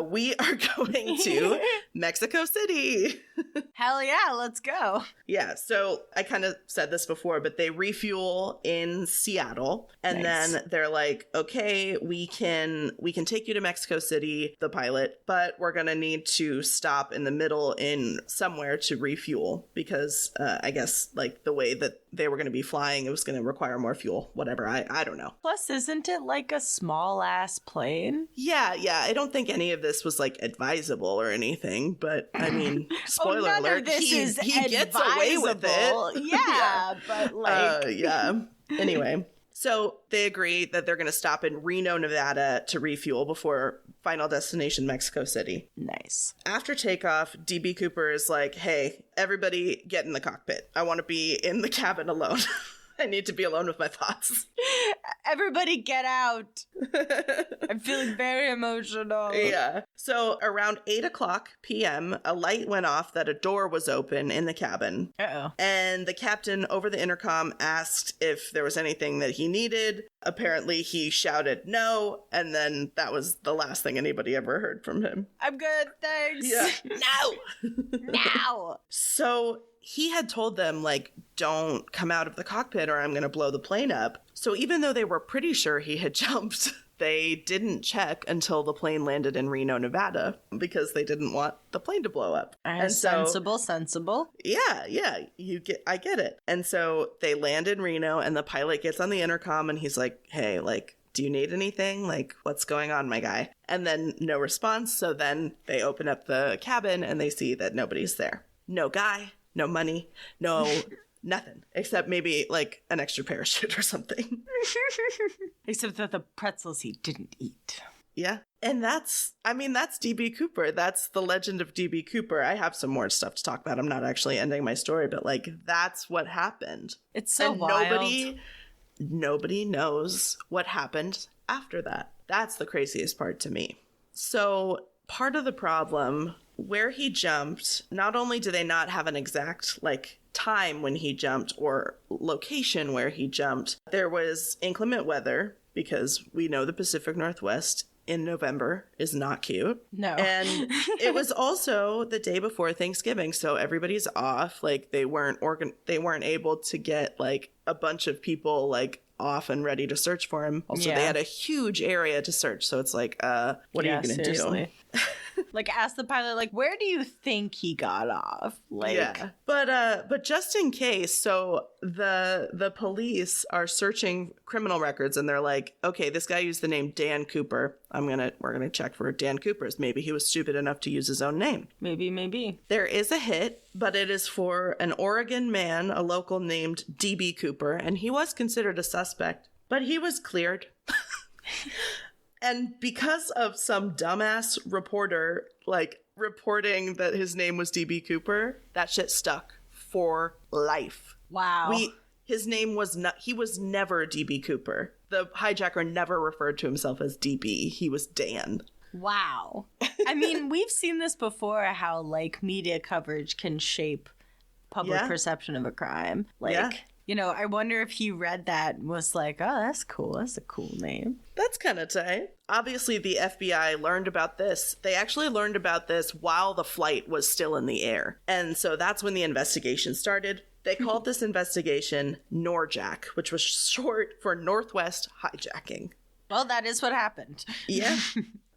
Speaker 3: We are going to Mexico City.
Speaker 2: Hell yeah, let's go.
Speaker 3: Yeah, so I kind of said this before, but they refuel in Seattle, and
Speaker 2: Nice.
Speaker 3: then they're like, okay, we can take you to Mexico City, the pilot, but we're gonna need to stop in the middle in somewhere to refuel because I guess like the way that they were gonna be flying, it was gonna require more fuel. Whatever, I don't know.
Speaker 2: Plus, isn't it like a small ass plane?
Speaker 3: Yeah, I don't think any of this was like advisable or anything, but I mean, spoiler
Speaker 2: none
Speaker 3: alert,
Speaker 2: of this is
Speaker 3: he gets away with
Speaker 2: advisable.
Speaker 3: it.
Speaker 2: Yeah, but like...
Speaker 3: yeah. Anyway, so they agree that they're going to stop in Reno, Nevada to refuel before final destination Mexico City.
Speaker 2: Nice.
Speaker 3: After takeoff, D.B. Cooper is like, hey, everybody get in the cockpit. I want to be in the cabin alone. I need to be alone with my thoughts.
Speaker 2: Everybody get out. I'm feeling very emotional.
Speaker 3: Yeah. So around 8:00 p.m., a light went off that a door was open in the cabin.
Speaker 2: Uh-oh.
Speaker 3: And the captain over the intercom asked if there was anything that he needed. Apparently he shouted no, and then that was the last thing anybody ever heard from him.
Speaker 2: I'm good, thanks.
Speaker 3: Yeah.
Speaker 2: No. Now.
Speaker 3: So he had told them, like, don't come out of the cockpit or I'm going to blow the plane up. So even though they were pretty sure he had jumped, they didn't check until the plane landed in Reno, Nevada, because they didn't want the plane to blow up. And so,
Speaker 2: sensible.
Speaker 3: yeah, I get it. And so they land in Reno, and the pilot gets on the intercom and he's like, hey, like, do you need anything? Like, what's going on, my guy? And then no response. So then they open up the cabin and they see that nobody's there. No guy, no money, no nothing, except maybe like an extra parachute or something.
Speaker 2: Except that the pretzels he didn't eat.
Speaker 3: Yeah. And that's D.B. Cooper. That's the legend of D.B. Cooper. I have some more stuff to talk about. I'm not actually ending my story, but like, that's what happened.
Speaker 2: It's so
Speaker 3: and
Speaker 2: wild.
Speaker 3: Nobody knows what happened after that. That's the craziest part to me. So part of the problem, where he jumped, not only do they not have an exact like time when he jumped or location where he jumped, there was inclement weather, because we know the Pacific Northwest in November is not cute.
Speaker 2: No.
Speaker 3: And it was also the day before Thanksgiving, so everybody's off. Like, they weren't able to get like a bunch of people like off and ready to search for him. Also, they had a huge area to search, so it's like, what are you gonna do?
Speaker 2: Like, ask the pilot, like, where do you think he got off? Like,
Speaker 3: yeah. But just in case, so the police are searching criminal records, and they're like, okay, this guy used the name Dan Cooper. We're gonna check for Dan Cooper's. Maybe he was stupid enough to use his own name.
Speaker 2: Maybe.
Speaker 3: There is a hit, but it is for an Oregon man, a local named D.B. Cooper, and he was considered a suspect, but he was cleared. And because of some dumbass reporter, like, reporting that his name was D.B. Cooper, that shit stuck for life.
Speaker 2: Wow.
Speaker 3: His name was not, he was never D.B. Cooper. The hijacker never referred to himself as D.B. He was Dan.
Speaker 2: Wow. I mean, we've seen this before, how, like, media coverage can shape public perception of a crime. Like, you know, I wonder if he read that and was like, oh, that's cool. That's a cool name.
Speaker 3: That's kind of tight. Obviously, the FBI learned about this. They actually learned about this while the flight was still in the air. And so that's when the investigation started. They called this investigation NORJAC, which was short for Northwest Hijacking.
Speaker 2: Well, that is what happened.
Speaker 3: Yeah.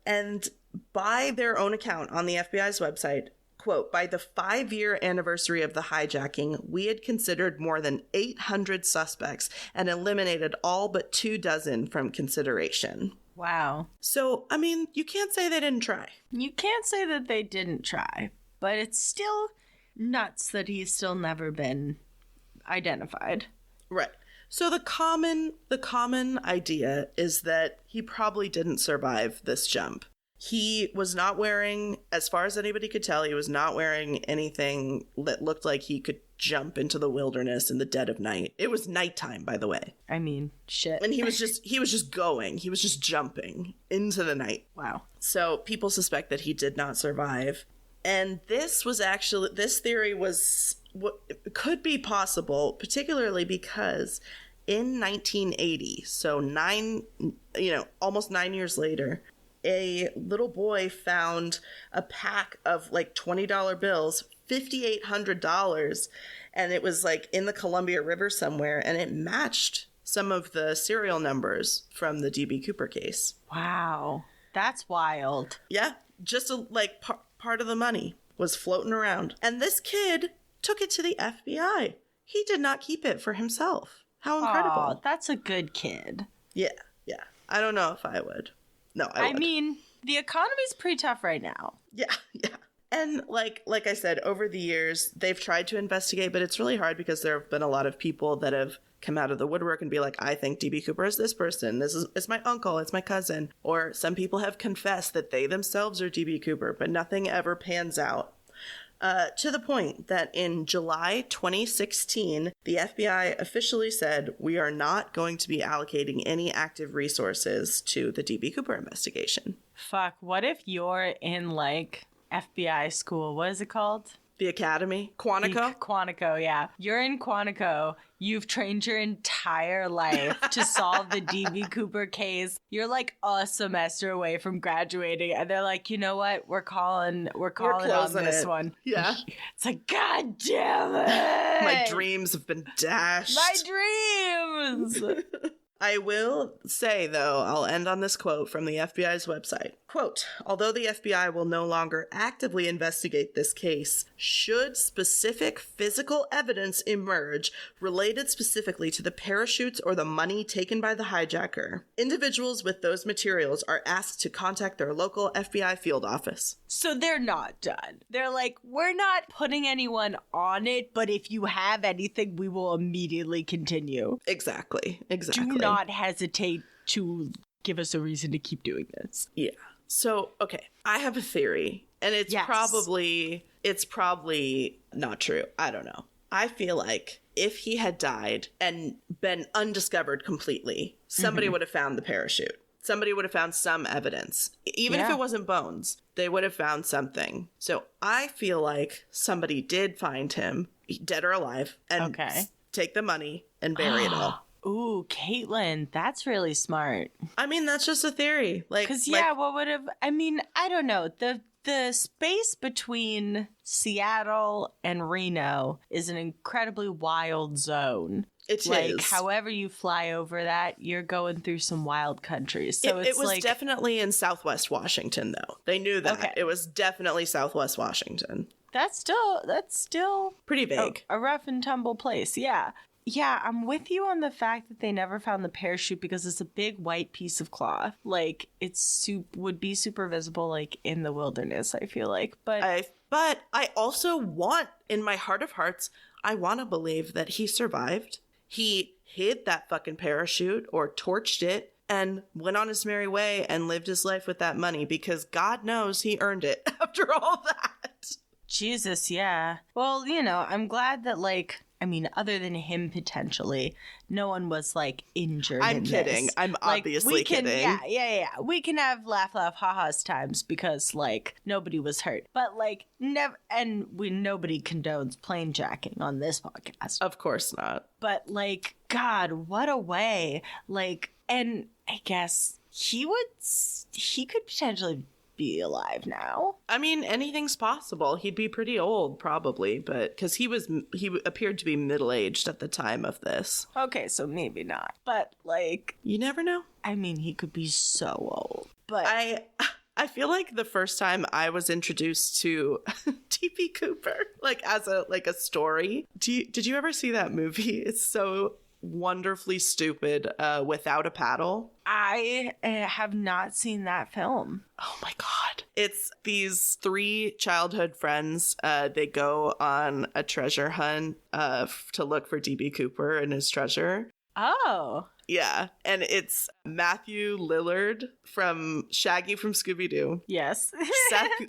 Speaker 3: And by their own account on the FBI's website, quote, by the 5-year anniversary of the hijacking, we had considered more than 800 suspects and eliminated all but 24 from consideration.
Speaker 2: Wow.
Speaker 3: So, I mean, you can't say they didn't try.
Speaker 2: You can't say that they didn't try, but it's still nuts that he's still never been identified.
Speaker 3: Right. So the common idea is that he probably didn't survive this jump. He was not wearing, as far as anybody could tell, he was not wearing anything that looked like he could jump into the wilderness in the dead of night. It was nighttime, by the way.
Speaker 2: I mean, shit.
Speaker 3: And he was just jumping into the night.
Speaker 2: Wow.
Speaker 3: So people suspect that he did not survive. And this theory was what could be possible, particularly because in 1980, so almost 9 years later, a little boy found a pack of like $20 bills, $5,800, and it was like in the Columbia River somewhere, and it matched some of the serial numbers from the D.B. Cooper case.
Speaker 2: Wow. That's wild.
Speaker 3: Yeah, just part of the money was floating around. And this kid took it to the FBI. He did not keep it for himself. How incredible.
Speaker 2: Oh, that's a good kid.
Speaker 3: Yeah. I don't know if I would. No, I would.
Speaker 2: I mean, the economy's pretty tough right now.
Speaker 3: Yeah. And like I said, over the years, they've tried to investigate, but it's really hard because there have been a lot of people that have come out of the woodwork and be like, I think D.B. Cooper is this person. It's my uncle. It's my cousin. Or some people have confessed that they themselves are D.B. Cooper, but nothing ever pans out. To the point that in July 2016, the FBI officially said, we are not going to be allocating any active resources to the D.B. Cooper investigation.
Speaker 2: Fuck, what if you're in, like, FBI school? What is it called?
Speaker 3: The Academy? Quantico?
Speaker 2: Quantico, yeah. You're in Quantico. You've trained your entire life to solve the D.B. Cooper case. You're like a semester away from graduating, and they're like, you know what? We're calling on this one.
Speaker 3: Yeah.
Speaker 2: It's like, God damn it!
Speaker 3: My dreams have been dashed.
Speaker 2: My dreams!
Speaker 3: I will say, though, I'll end on this quote from the FBI's website. Quote, although the FBI will no longer actively investigate this case, should specific physical evidence emerge related specifically to the parachutes or the money taken by the hijacker, individuals with those materials are asked to contact their local FBI field office.
Speaker 2: So they're not done. They're like, we're not putting anyone on it, but if you have anything, we will immediately continue.
Speaker 3: Exactly.
Speaker 2: Do not hesitate to give us a reason to keep doing this.
Speaker 3: Yeah. So, okay, I have a theory, and it's probably not true. I don't know. I feel like if he had died and been undiscovered completely, somebody would have found the parachute. Somebody would have found some evidence. Even if it wasn't bones, they would have found something. So I feel like somebody did find him, dead or alive, and take the money and bury it all.
Speaker 2: Ooh, Katelyn, that's really smart.
Speaker 3: I mean, that's just a theory.
Speaker 2: Because, what would have... I mean, I don't know. The space between Seattle and Reno is an incredibly wild zone.
Speaker 3: It
Speaker 2: is. However you fly over that, you're going through some wild countries. So
Speaker 3: it was definitely in Southwest Washington, though. They knew that. Okay. It was definitely Southwest Washington.
Speaker 2: That's still
Speaker 3: pretty vague.
Speaker 2: A rough and tumble place, yeah. Yeah, I'm with you on the fact that they never found the parachute because it's a big white piece of cloth. Like, would be super visible, like, in the wilderness, I feel like. But
Speaker 3: I also want, in my heart of hearts, I want to believe that he survived. He hid that fucking parachute or torched it and went on his merry way and lived his life with that money because God knows he earned it after all that.
Speaker 2: Jesus, yeah. Well, I'm glad that, like... I mean, other than him potentially, no one was, like, injured.
Speaker 3: I'm kidding. I'm obviously kidding.
Speaker 2: Yeah. We can have laugh, ha-has times because, like, nobody was hurt. But, like, nobody condones plane jacking on this podcast.
Speaker 3: Of course not.
Speaker 2: But, like, God, what a way. Like, and I guess he could potentially be alive now.
Speaker 3: I mean, anything's possible. He'd be pretty old probably, but because he appeared to be middle-aged at the time of this.
Speaker 2: Okay, so maybe not, but like,
Speaker 3: you never know.
Speaker 2: I mean, he could be so old. But
Speaker 3: I feel like the first time I was introduced to D.B Cooper, like as a story. Did you ever see that movie? It's so wonderfully stupid. Without a Paddle.
Speaker 2: I have not seen that film.
Speaker 3: Oh my God. It's these three childhood friends. They go on a treasure hunt to look for D.B Cooper and his treasure.
Speaker 2: Oh.
Speaker 3: Yeah, and it's Matthew Lillard from Shaggy from Scooby-Doo.
Speaker 2: Yes.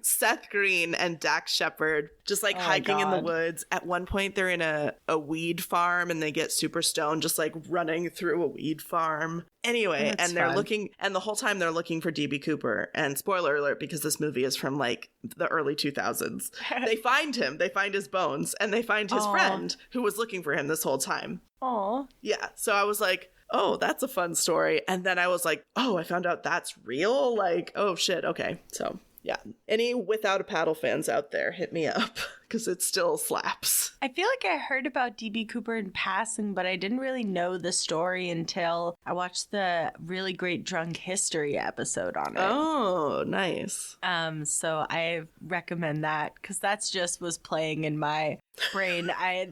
Speaker 3: Seth Green and Dax Shepard just like hiking in the woods. At one point they're in a weed farm and they get super stoned just like running through a weed farm. Anyway, and they're looking, and the whole time they're looking for D.B Cooper. And spoiler alert, because this movie is from like the early 2000s. They find him, they find his bones, and they find his friend who was looking for him this whole time.
Speaker 2: Aw.
Speaker 3: Yeah, so I was like, oh, that's a fun story. And then I was like, oh, I found out that's real? Like, oh shit, okay. So, yeah. Any Without a Paddle fans out there, hit me up, because it still slaps.
Speaker 2: I feel like I heard about D.B Cooper in passing, but I didn't really know the story until I watched the really great Drunk History episode on it.
Speaker 3: Oh, nice.
Speaker 2: So I recommend that, because that's just was playing in my brain. I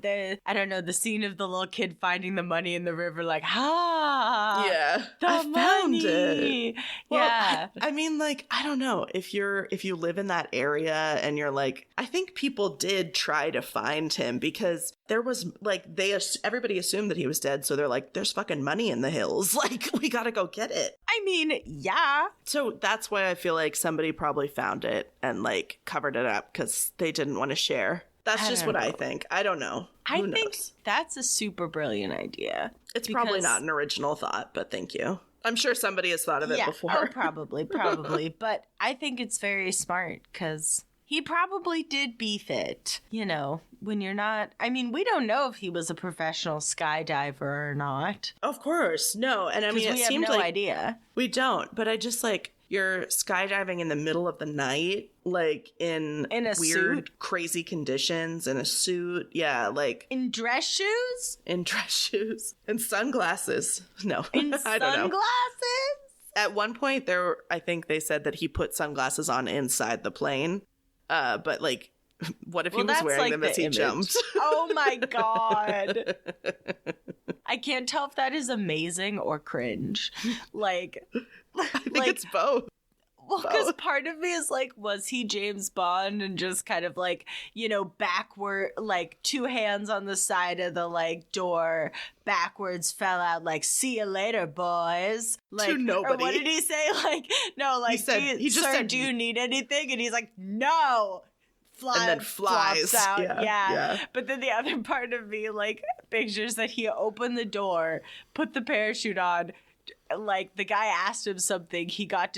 Speaker 2: don't know, the scene of the little kid finding the money in the river, like,
Speaker 3: yeah,
Speaker 2: I found it.
Speaker 3: Well,
Speaker 2: Yeah.
Speaker 3: I mean, like, I don't know if you live in that area and you're like, I think people did try to find him because there was like, everybody assumed that he was dead. So they're like, there's fucking money in the hills. Like, we gotta go get it.
Speaker 2: I mean, yeah.
Speaker 3: So that's why I feel like somebody probably found it and like covered it up because they didn't want to share. That's just what I think. I don't know. Who
Speaker 2: think
Speaker 3: knows?
Speaker 2: That's a super brilliant idea.
Speaker 3: It's probably not an original thought, but thank you. I'm sure somebody has thought of it before.
Speaker 2: Oh, probably. But I think it's very smart because he probably did beef it. You know, when you're not... I mean, we don't know if he was a professional skydiver or not.
Speaker 3: Of course. No. And I mean, it
Speaker 2: we have
Speaker 3: seemed
Speaker 2: no
Speaker 3: like...
Speaker 2: idea.
Speaker 3: We don't. But I just like... you're skydiving in the middle of the night, like in
Speaker 2: a
Speaker 3: weird,
Speaker 2: suit?
Speaker 3: crazy conditions, in a suit. Yeah, like
Speaker 2: In dress shoes?
Speaker 3: in dress shoes and sunglasses. No,
Speaker 2: In
Speaker 3: I don't know.
Speaker 2: sunglasses?
Speaker 3: At one point, I think they said that he put sunglasses on inside the plane. But like, what if he was
Speaker 2: that's
Speaker 3: wearing
Speaker 2: like
Speaker 3: them
Speaker 2: the
Speaker 3: as he
Speaker 2: image.
Speaker 3: jumped?
Speaker 2: Oh my god. I can't tell if that is amazing or cringe. Like,
Speaker 3: I think it's both.
Speaker 2: well, because part of me is like, was he James Bond and just kind of like, you know, backward, like 2 hands on the side of the like door, backwards fell out, like, see you later, boys. Like,
Speaker 3: To nobody.
Speaker 2: Or what did he say? Like, no, like,
Speaker 3: he just
Speaker 2: sir,
Speaker 3: said,
Speaker 2: do you need anything? And he's like, no.
Speaker 3: And then flies.
Speaker 2: Flops out.
Speaker 3: Yeah, yeah.
Speaker 2: But then the other part of me, like, pictures that he opened the door, put the parachute on, like, the guy asked him something, he got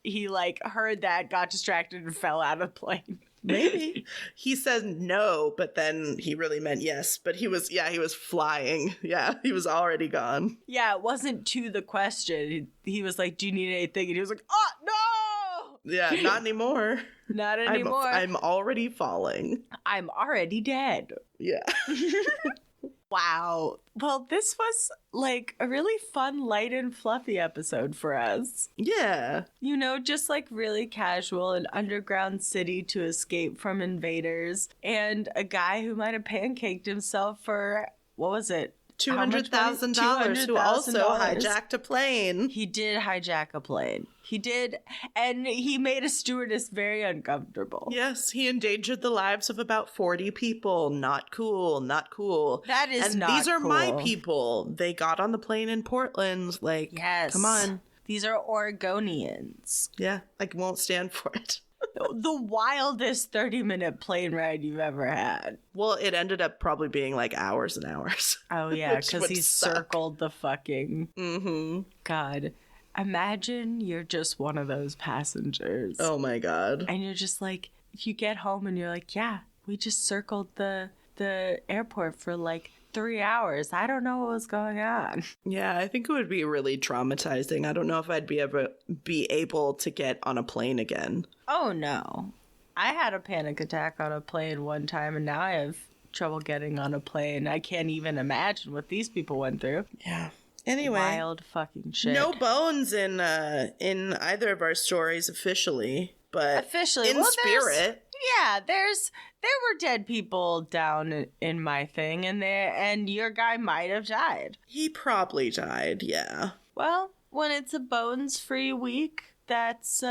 Speaker 2: he, like, heard that, got distracted, and fell out of the plane.
Speaker 3: Maybe. He said no, but then he really meant yes. But he was flying. Yeah, he was already gone.
Speaker 2: Yeah, it wasn't to the question. He was like, do you need anything? And he was like, oh, no!
Speaker 3: Yeah, not anymore.
Speaker 2: Not anymore.
Speaker 3: I'm already falling.
Speaker 2: I'm already dead.
Speaker 3: Yeah.
Speaker 2: Wow. Well, this was like a really fun, light and fluffy episode for us.
Speaker 3: Yeah.
Speaker 2: You know, just like really casual, an underground city to escape from invaders, and a guy who might have pancaked himself for, what was it?
Speaker 3: $200,000 who also hijacked a plane.
Speaker 2: He did hijack a plane. He did, and he made a stewardess very uncomfortable.
Speaker 3: Yes, he endangered the lives of about 40 people. Not cool, not cool.
Speaker 2: That is not
Speaker 3: cool. And these are my
Speaker 2: cool.
Speaker 3: people. They got on the plane in Portland. Like,
Speaker 2: Yes.
Speaker 3: come on.
Speaker 2: These are Oregonians.
Speaker 3: Yeah, I won't stand for it.
Speaker 2: The wildest 30-minute plane ride you've ever had.
Speaker 3: Well, it ended up probably being like hours and hours.
Speaker 2: Oh, yeah,
Speaker 3: Which
Speaker 2: because
Speaker 3: would
Speaker 2: he
Speaker 3: suck.
Speaker 2: circled the fucking...
Speaker 3: Mm-hmm.
Speaker 2: God. Imagine you're just one of those passengers.
Speaker 3: Oh my god.
Speaker 2: And you're just like, you get home and you're like, yeah, we just circled the airport for like 3 hours. I don't know what was going on.
Speaker 3: Yeah, I think it would be really traumatizing. I don't know if I'd be able to get on a plane again.
Speaker 2: Oh, no. I had a panic attack on a plane one time, and now I have trouble getting on a plane. I can't even imagine what these people went through.
Speaker 3: Yeah. Anyway.
Speaker 2: Wild fucking shit.
Speaker 3: No bones in either of our stories officially, but
Speaker 2: Officially.
Speaker 3: in spirit.
Speaker 2: Yeah, there were dead people down in my thing, and your guy might have died.
Speaker 3: He probably died, yeah.
Speaker 2: Well, when it's a bones-free week, that's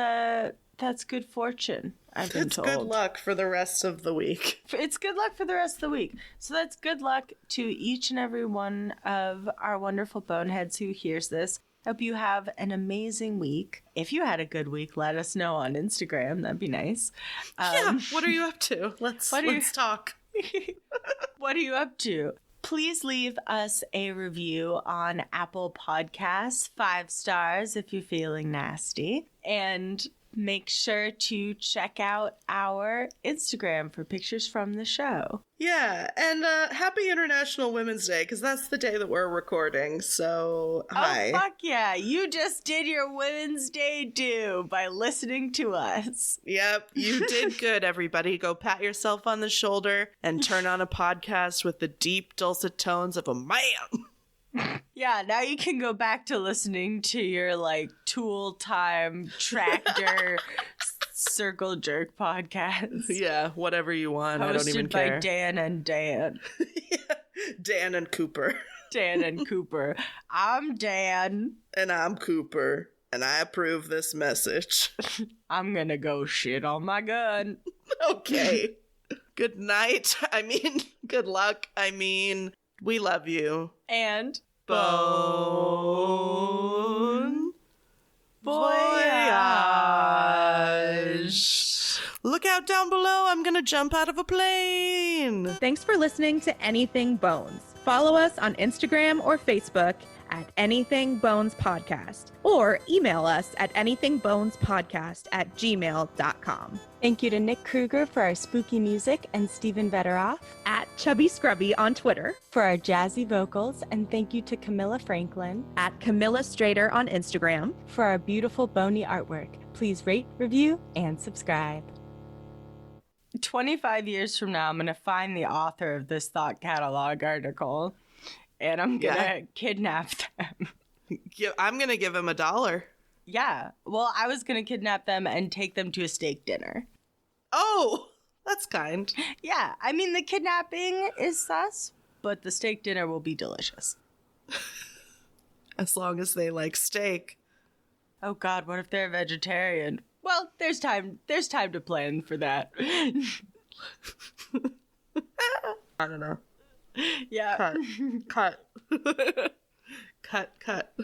Speaker 2: good fortune, I've been
Speaker 3: It's
Speaker 2: told.
Speaker 3: good luck for the rest of the week.
Speaker 2: It's good luck for the rest of the week. So that's good luck to each and every one of our wonderful boneheads who hears this. Hope you have an amazing week. If you had a good week, let us know on Instagram. That'd be nice.
Speaker 3: Yeah, what are you up to? Let's talk.
Speaker 2: What are you up to? Please leave us a review on Apple Podcasts, 5 stars if you're feeling nasty. And make sure to check out our Instagram for pictures from the show.
Speaker 3: Yeah, and happy International Women's Day, because that's the day that we're recording, so hi.
Speaker 2: Oh, fuck yeah. You just did your Women's Day due by listening to us.
Speaker 3: Yep, you did good, everybody. Go pat yourself on the shoulder and turn on a podcast with the deep, dulcet tones of a man.
Speaker 2: Yeah, now you can go back to listening to your, like, Tool Time Tractor Circle Jerk podcast.
Speaker 3: Yeah, whatever you want. I don't even
Speaker 2: Hosted by
Speaker 3: care.
Speaker 2: Dan and Dan.
Speaker 3: Yeah. Dan and Cooper.
Speaker 2: Dan and Cooper. I'm Dan.
Speaker 3: And I'm Cooper. And I approve this message.
Speaker 2: I'm gonna go shit on my gun.
Speaker 3: Okay. Good night. I mean, good luck. I mean, we love you.
Speaker 2: And
Speaker 3: Bon
Speaker 2: voyage.
Speaker 3: Look out down below. I'm going to jump out of a plane.
Speaker 6: Thanks for listening to Anything Bones. Follow us on Instagram or Facebook at Anything Bones Podcast, or email us at anythingbonespodcast@gmail.com.
Speaker 2: Thank you to Nick Kruger for our spooky music and Stephen Vetteroff
Speaker 6: At Chubby Scrubby on Twitter,
Speaker 2: for our jazzy vocals, and thank you to Camilla Franklin
Speaker 6: at Camilla Strader on Instagram.
Speaker 2: for our beautiful bony artwork. Please rate, review, and subscribe. 25 years from now, I'm going to find the author of this Thought Catalog article, and I'm going to kidnap them.
Speaker 3: I'm going to give him $1.
Speaker 2: Yeah. Well, I was going to kidnap them and take them to a steak dinner.
Speaker 3: Oh, that's kind.
Speaker 2: Yeah. I mean, the kidnapping is sus, but the steak dinner will be delicious.
Speaker 3: As long as they like steak.
Speaker 2: Oh, God, what if they're a vegetarian? Well, there's time to plan for that.
Speaker 3: I don't know.
Speaker 2: Yeah.
Speaker 3: Cut. Cut. Cut.